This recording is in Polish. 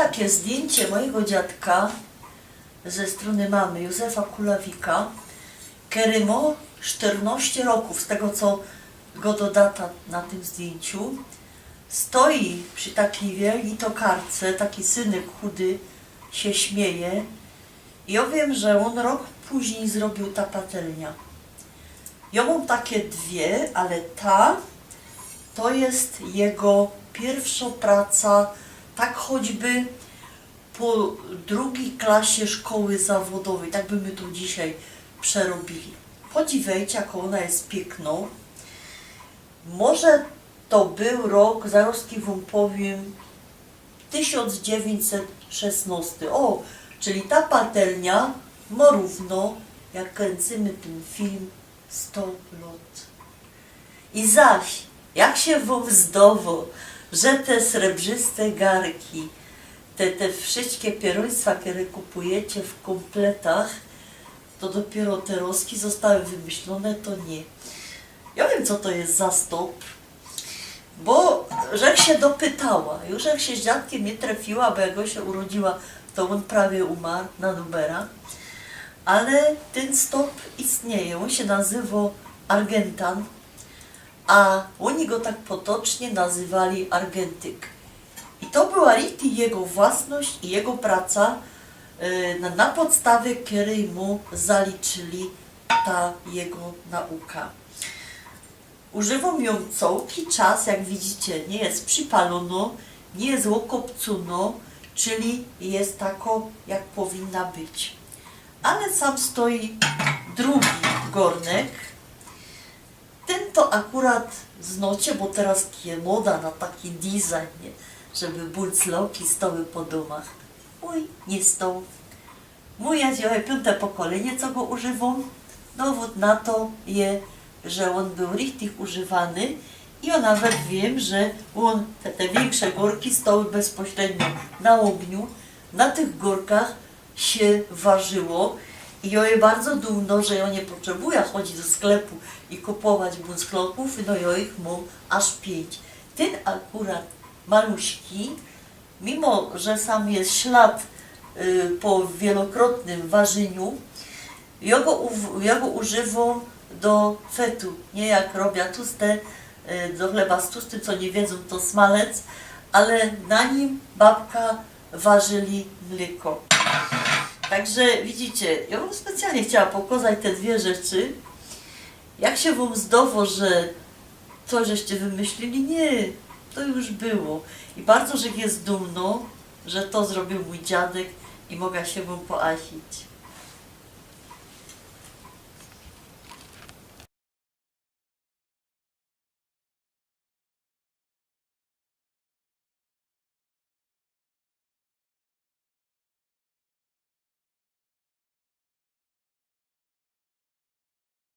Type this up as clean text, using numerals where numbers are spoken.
takie zdjęcie mojego dziadka ze strony mamy, Józefa Kulawika, który ma 14 roków, z tego co go dodata na tym zdjęciu. Stoi przy takiej wielkiej tokarce, taki synek chudy się śmieje. I ja wiem, że on rok później zrobił ta patelnia. Ja mam takie dwie, ale ta to jest jego pierwsza praca, tak choćby po drugiej klasie szkoły zawodowej, tak by my tu dzisiaj przerobili. Podziwiajcie, jaką ona jest piękną. Może to był rok, zaraz wam powiem, 1916. O, czyli ta patelnia ma równo, jak kręcimy ten film, 100 lat. I zaś, jak się wam zdowo, że te srebrzyste garki, te wszystkie pieruństwa, które kupujecie w kompletach, to dopiero te roski zostały wymyślone, to nie. Ja wiem, co to jest za stop, bo jak się dopytała, już jak się z dziadkiem nie trafiła, bo jak go się urodziła, to on prawie umarł na Nubera, ale ten stop istnieje, on się nazywa Argentan, a oni go tak potocznie nazywali Argentyk. I to była jego własność i jego praca, na podstawie której mu zaliczyli ta jego nauka. Używam ją całki czas, jak widzicie, nie jest przypalono, nie jest okopcuno, czyli jest tako, jak powinna być. Ale sam stoi drugi garnek. Ten to akurat znocie, bo teraz jest moda na taki design, nie? Żeby bulcloki stały po domach. Mój nie stał. Moja dzieła piąte pokolenie, co go używam. Dowód na to jest, że on był richtig używany i ja nawet wiem, że on, te większe górki stały bezpośrednio na ogniu. Na tych górkach się ważyło i ja je bardzo dumno, że ja nie potrzebuję chodzić do sklepu i kupować bulcloków, no ja ich mam aż 5. Ten akurat maluśki, mimo że sam jest ślad po wielokrotnym ważeniu, ja go używam do fetu, nie jak robię tłuste, do chleba z tłustym, co nie wiedzą, to smalec, ale na nim babka ważyli mleko. Także widzicie, ja bym specjalnie chciała pokazać te dwie rzeczy. Jak się wam zdowo, że to żeście wymyślili? Nie, to już było. I bardzo, że jest dumno, że to zrobił mój dziadek i mogę się wam poasić.